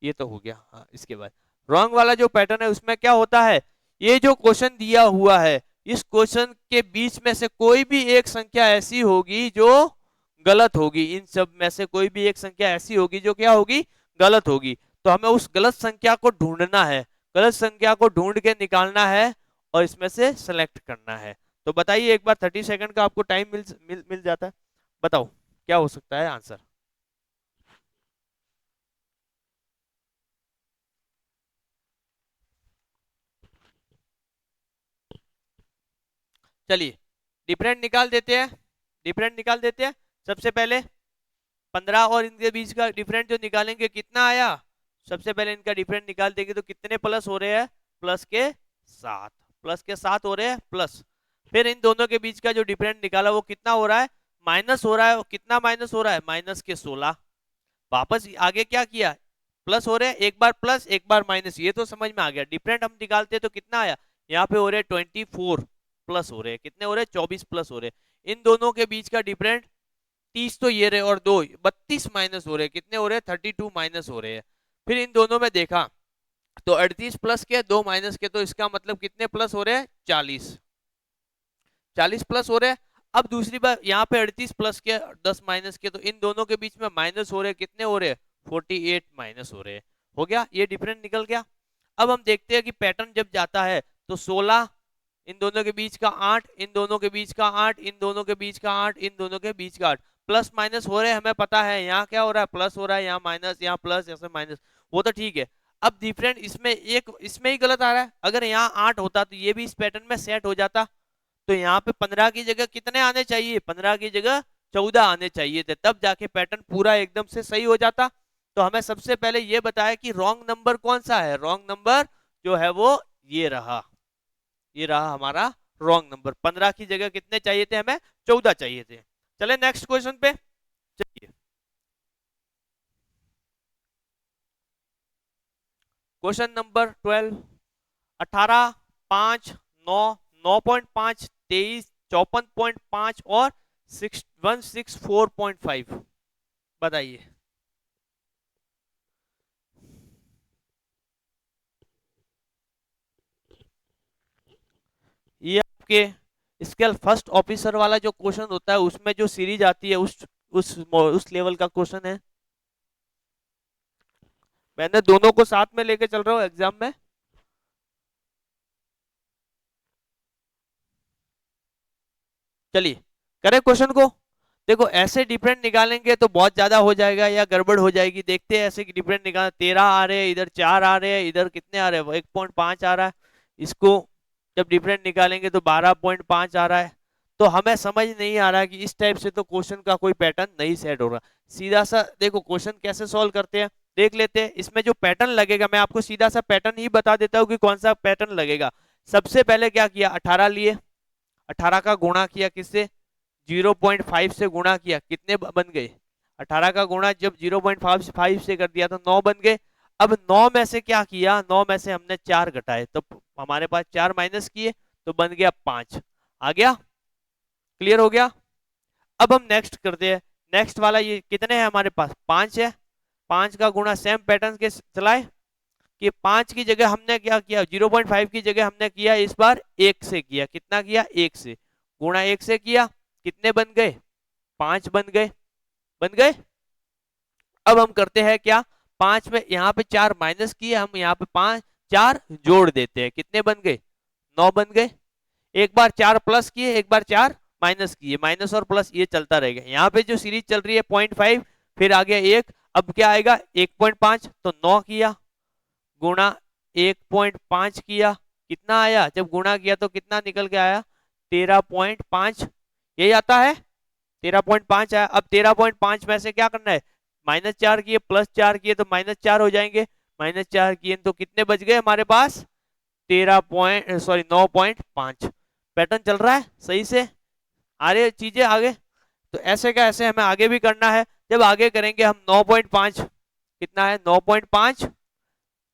ये तो हो गया। हाँ, इसके बाद रॉन्ग वाला जो पैटर्न है उसमें क्या होता है? ये जो क्वेश्चन दिया हुआ है, इस क्वेश्चन के बीच में से कोई भी एक संख्या ऐसी होगी जो गलत होगी, इन सब में से कोई भी एक संख्या ऐसी होगी जो क्या होगी? गलत होगी। तो हमें उस गलत संख्या को ढूंढना है, गलत संख्या को ढूंढ के निकालना है, और इसमें से सेलेक्ट करना है। तो बताइए एक बार, 30 सेकंड का आपको टाइम मिल जाता है, बताओ क्या हो सकता है आंसर? चलिए डिफरेंट निकाल देते हैं, डिफरेंट निकाल देते हैं। सबसे पहले 15 और इनके बीच का डिफरेंट जो निकालेंगे कितना आया? सबसे पहले इनका डिफरेंट निकाल देंगे तो कितने प्लस हो रहे हैं? प्लस के 7, प्लस के 7 हो रहे हैं प्लस। फिर इन दोनों के बीच का जो डिफरेंट निकाला वो कितना हो रहा है? माइनस हो रहा है। कितना माइनस हो रहा है? माइनस के 16। वापस आगे क्या किया? प्लस हो रहे हैं, एक बार प्लस एक बार माइनस, ये तो समझ में आ गया। डिफरेंट हम निकालते तो कितना आया? यहाँ पे हो रहे 24 प्लस हो रहे हैं, कितने हो रहे हैं? 24 प्लस हो रहे हैं। इन दोनों के बीच का डिफरेंट 30 तो ये रहे, और 2 32 माइनस हो रहे हैं, कितने हो रहे हैं? 32 माइनस हो रहे हैं। फिर इन दोनों में देखा तो 38 प्लस के 2 माइनस के, तो इसका मतलब कितने प्लस हो रहे हैं? 40, 40 प्लस हो रहे हैं। अब दूसरी बार यहाँ पे 38 प्लस के 10 माइनस के, तो इन दोनों के बीच में माइनस हो रहे हैं, कितने हो रहे हैं? 48 माइनस हो रहे हैं। हो गया, ये डिफरेंट निकल गया। अब हम देखते हैं कि पैटर्न जब जाता है तो 16, इन दोनों के बीच का 8, इन दोनों के बीच का 8, इन दोनों के बीच का 8, इन दोनों के बीच का 8, प्लस माइनस हो रहे हैं, हमें पता है यहाँ क्या हो रहा है? प्लस हो रहा है, यहाँ माइनस, यहाँ प्लस, ऐसे माइनस, वो तो ठीक है। अब डिफरेंट इसमें एक इसमें ही गलत आ रहा है। अगर यहाँ 8 होता तो ये भी इस पैटर्न में सेट हो जाता, तो यहाँ पे 15 की जगह कितने आने चाहिए? 15 की जगह 14 आने चाहिए थे, तब जाके पैटर्न पूरा एकदम से सही हो जाता। तो हमें सबसे पहले ये बताया कि रॉन्ग नंबर कौन सा है? रॉन्ग नंबर जो है वो ये रहा, ये रहा हमारा रॉन्ग नंबर। 15 की जगह कितने चाहिए थे? हमें 14 चाहिए थे। चले नेक्स्ट क्वेश्चन पे चलिए। क्वेश्चन नंबर 12, 18, 5, 9, 9.5, 23, 54.5 और 164.5, बताइए। ये आपके स्केल फर्स्ट ऑफिसर वाला जो क्वेश्चन होता है उसमें जो सीरीज आती है उस लेवल का क्वेश्चन है। मैंने दोनों को साथ में लेके चल रहा हूँ एग्जाम में। चलिए करें क्वेश्चन को। देखो ऐसे डिफरेंट निकालेंगे तो बहुत ज्यादा हो जाएगा या गड़बड़ हो जाएगी। देखते हैं ऐसे डिफरेंट निकाल, 13 आ रहे हैं, इधर 4 आ रहे हैं, इधर कितने आ रहे हैं? 1.5 आ रहा है। इसको जब डिफरेंट निकालेंगे तो 12.5 आ रहा है। तो हमें समझ नहीं आ रहा कि इस टाइप से तो क्वेश्चन का कोई पैटर्न नहीं सेट हो रहा। सीधा सा देखो क्वेश्चन कैसे सॉल्व करते हैं, देख लेते हैं। इसमें जो पैटर्न लगेगा, मैं आपको सीधा सा पैटर्न ही बता देता हूँ कि कौन सा पैटर्न लगेगा। सबसे पहले क्या किया, 18 लिए, 18 का गुणा किया किससे, 0.5 से गुणा किया, कितने बन गए, 18 का गुणा जब 0.5 से कर दिया तो 9 बन गए। अब 9 में से क्या किया, 9 में से हमने 4 घटाए तो हमारे पास 4 माइनस किए तो बन गया 5। आ गया, क्लियर हो गया। अब हम नेक्स्ट करते हैं, नेक्स्ट वाला ये कितने हैं हमारे पास, 5 है। 5 का गुणा सेम पैटर्न के चलाए कि 5 की जगह हमने क्या किया, 0.5 की जगह हमने किया इस बार 1 से किया, कितना किया, 1 से, गुणा 1 से किया, कितने बन गए, 5 बन गए, बन गए। अब हम करते हैं क्या, 5 में यहाँ पे 4 माइनस किए, हम यहाँ पे 5 4 जोड़ देते हैं, कितने बन गए, 9 बन गए। एक बार 4 प्लस किए, एक बार 4 माइनस किए, माइनस और प्लस ये चलता रहेगा। यहाँ पे जो सीरीज चल रही है 0.5, फिर आ गया 1, अब क्या आएगा 1.5, तो 9 किया गुणा 1.5 किया, कितना आया, जब गुणा किया तो कितना निकल के आया, 13.5, यही आता है, 13.5 आया। अब 13.5 में से क्या करना है, -4 किए प्लस 4 किए तो -4 हो जाएंगे, -4 किए तो कितने बच गए हमारे पास, 9.5। पैटर्न चल रहा है सही से, आ रही चीजें आगे। तो ऐसे का ऐसे हमें आगे भी करना है। जब आगे करेंगे हम 9.5, कितना है 9.5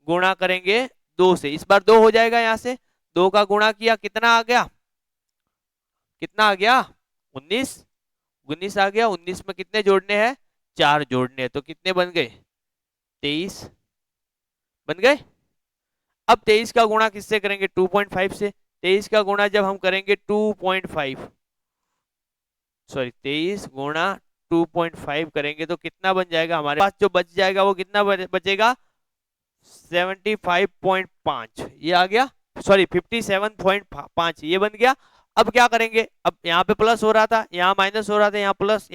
गुणा करेंगे 2 से, इस बार 2 हो जाएगा, यहाँ से 2 का गुणा किया, कितना आ गया, कितना आ गया 19, 19 आ गया। 19 में कितने जोड़ने हैं, 4 जोड़ने हैं, तो कितने बन गए 23 बन गए। अब 23 का गुणा किससे करेंगे, 2.5 से। 23 का गुणा जब हम करेंगे 2.5, सॉरी 23 गुणा 2.5 करेंगे तो कितना बन जाएगा हमारे पास, जो बच जाएगा वो कितना बचेगा, 75.5 ये आ गया, सॉरी 57.5 ये बन गया। अब क्या करेंगे, अब यहाँ पे प्लस हो रहा था, यहाँ माइनस हो रहा था, यहाँ प्लस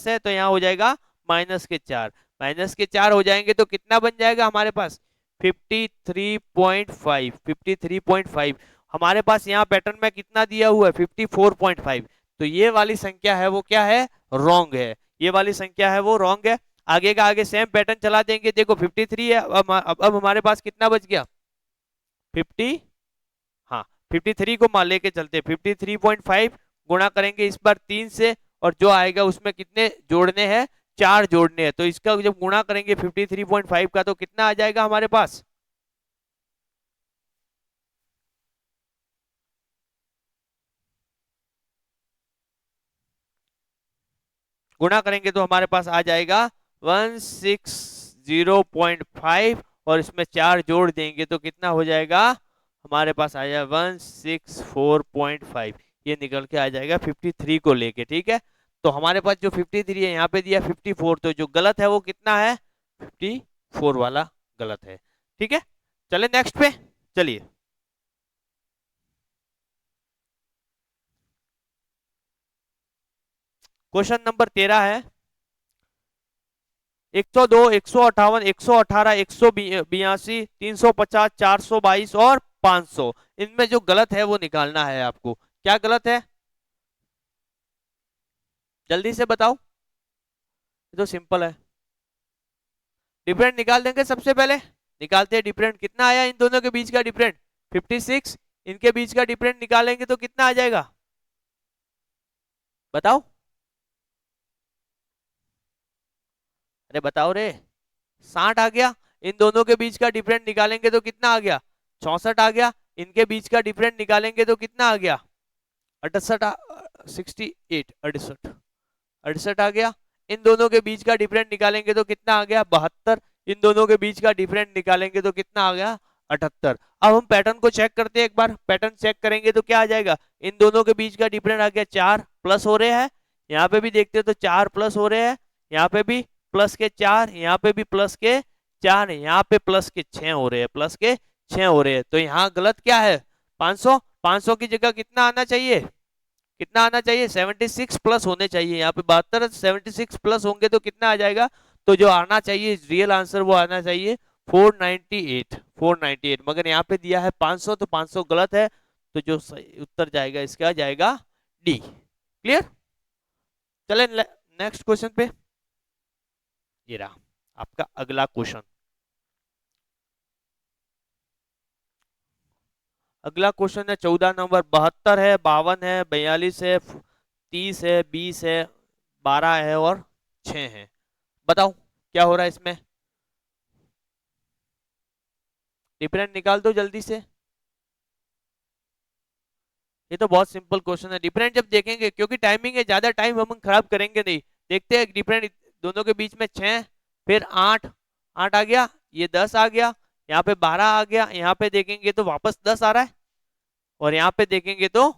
है तो यहाँ हो जाएगा -4, -4 हो जाएंगे तो कितना बन जाएगा हमारे पास 53.5, 53.5। हमारे पास यहाँ पैटर्न में कितना दिया हुआ है 54.5, तो ये वाली संख्या है वो क्या है, रॉन्ग है, ये वाली संख्या है वो रॉन्ग है। आगे का आगे सेम पैटर्न चला देंगे, देखो 53 है, अब हमारे पास कितना बच गया 50, हाँ 53 को मान लेके चलते, 53.5 गुणा करेंगे इस बार 3 से, और जो आएगा उसमें कितने जोड़ने हैं, 4 जोड़ने हैं, तो इसका जब गुणा करेंगे 53.5 का तो कितना आ जाएगा हमारे पास, गुणा करेंगे तो हमारे पास आ जाएगा 160.5, और इसमें 4 जोड़ देंगे तो कितना हो जाएगा हमारे पास आ जाएगा 164.5, ये निकल के आ जाएगा 53 को लेके, ठीक है। तो हमारे पास जो 53 है यहाँ पे दिया 54, तो जो गलत है वो कितना है 54 वाला गलत है, ठीक है। चले नेक्स्ट पे, चलिए क्वेश्चन नंबर 13 है, 102, 158, 118, 182, 350, 422 और 500, इनमें जो गलत है वो निकालना है आपको। क्या गलत है, जल्दी से बताओ, ये तो सिंपल है। डिफरेंट निकाल देंगे, सबसे पहले निकालते हैं डिफरेंट, कितना आया इन दोनों के बीच का डिफरेंट 56, इनके बीच का डिफरेंट निकालेंगे तो कितना आ जाएगा, बताओ, अरे बताओ रे, 60 आ गया। इन दोनों के बीच का डिफरेंट निकालेंगे तो कितना आ गया 64 आ गया। इनके बीच का डिफरेंट निकालेंगे तो कितना आ गया 68, 68, 68, 68 आ गया। इन दोनों के बीच का डिफरेंट निकालेंगे तो कितना आ गया 72। इन दोनों के बीच का डिफरेंट निकालेंगे तो कितना आ गया 78। अब हम पैटर्न को चेक करते हैं, एक बार पैटर्न चेक करेंगे तो क्या आ जाएगा, इन दोनों के बीच का डिफरेंट आ गया 4 प्लस हो रहे हैं, यहाँ पे भी देखते हैं तो 4 प्लस हो रहे हैं, यहाँ पे भी प्लस के 4, यहाँ पे भी प्लस के 4, यहाँ पे प्लस के 6 हो रहे हैं, प्लस के 6 हो रहे हैं। तो यहाँ गलत क्या है 500, 500 की जगह कितना आना चाहिए, कितना आना चाहिए 76 प्लस होने चाहिए, यहाँ पे 72, 76 प्लस होंगे तो कितना आ जाएगा, तो जो आना चाहिए रियल आंसर वो आना चाहिए 498, 498, मगर यहाँ पे दिया है 500, तो 500 गलत है, तो जो सही उत्तर जाएगा इसका जाएगा डी। क्लियर? चले नेक्स्ट क्वेश्चन पे। ये रहा आपका अगला क्वेश्चन। अगला क्वेश्चन है 14 नंबर। 72 है, 52 है, 42 है, 30 है, 20 है, 12 है और 6 है। बताओ क्या हो रहा है इसमें? डिफरेंट निकाल दो जल्दी से। ये तो बहुत सिंपल क्वेश्चन है। डिफरेंट जब देखेंगे, क्योंकि टाइमिंग है, ज्यादा टाइम हम खराब करेंगे नहीं। देखते हैं डिफरेंट दोनों के बीच में 6, फिर 8, 8 आ गया, ये 10 आ गया, यहाँ पे 12 आ गया, यहाँ पे देखेंगे तो वापस 10 आ रहा है, और यहाँ पे देखेंगे तो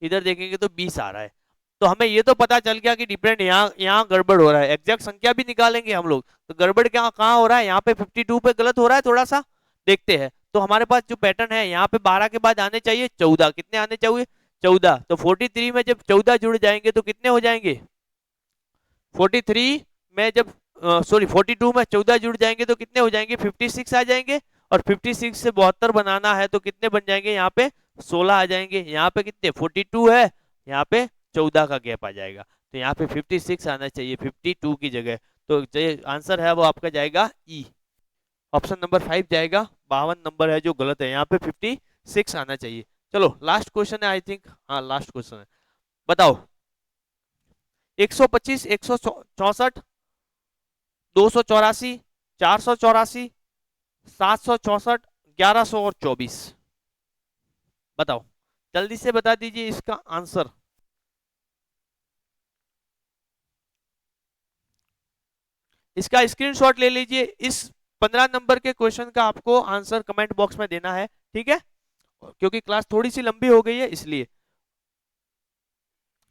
इधर देखेंगे तो 20 आ रहा है। तो हमें ये तो पता चल गया कि डिफरेंट यहाँ यहाँ गड़बड़ हो रहा है। एग्जैक्ट संख्या भी निकालेंगे हम लोग, तो गड़बड़ क्या कहाँ हो रहा है? यहाँ पे 52 पे गलत हो रहा है थोड़ा सा। देखते हैं। तो हमारे पास जो पैटर्न है, यहाँ पे 12 के बाद आने चाहिए 14। कितने आने चाहिए? 14। तो 43 में जब 14 जुड़ जाएंगे तो कितने हो जाएंगे? 43 में जब सॉरी 42 में 14 जुड़ जाएंगे तो कितने हो जाएंगे? 56 आ जाएंगे। और 56 से 72 बनाना है तो कितने बन जाएंगे? यहाँ पे 16 आ जाएंगे। यहाँ पे कितने? 42 है, यहाँ पे 14 का गैप आ जाएगा, तो यहाँ पे 56 आना चाहिए 52 की जगह। तो जो आंसर है वो आपका जाएगा ई, ऑप्शन नंबर 5 जाएगा। 52 नंबर है जो गलत है, यहाँ पे 56 आना चाहिए। चलो लास्ट क्वेश्चन है आई थिंक, हाँ लास्ट क्वेश्चन है। बताओ 125, 164, 284, 484, 764, 1100 और 24। बताओ जल्दी से बता दीजिए इसका आंसर। इसका स्क्रीनशॉट ले लीजिए। इस 15 नंबर के क्वेश्चन का आपको आंसर कमेंट बॉक्स में देना है, ठीक है? क्योंकि क्लास थोड़ी सी लंबी हो गई है इसलिए।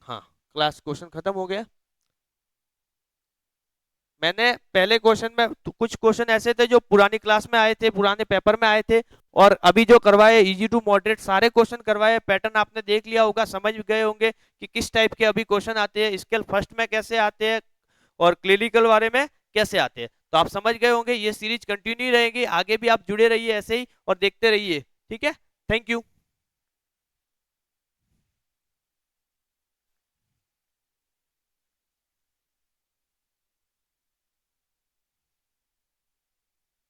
हाँ, क्लास क्वेश्चन खत्म हो गया। मैंने पहले क्वेश्चन में तो कुछ क्वेश्चन ऐसे थे जो पुरानी क्लास में आए थे, पुराने पेपर में आए थे, और अभी जो करवाए इजी टू मॉडरेट सारे क्वेश्चन करवाए। पैटर्न आपने देख लिया होगा, समझ गए होंगे कि किस टाइप के अभी क्वेश्चन आते हैं, स्केल फर्स्ट में कैसे आते हैं और क्लिनिकल बारे में कैसे आते हैं। तो आप समझ गए होंगे। ये सीरीज कंटिन्यू रहेगी, आगे भी आप जुड़े रहिए ऐसे ही और देखते रहिए, ठीक है? Thank you.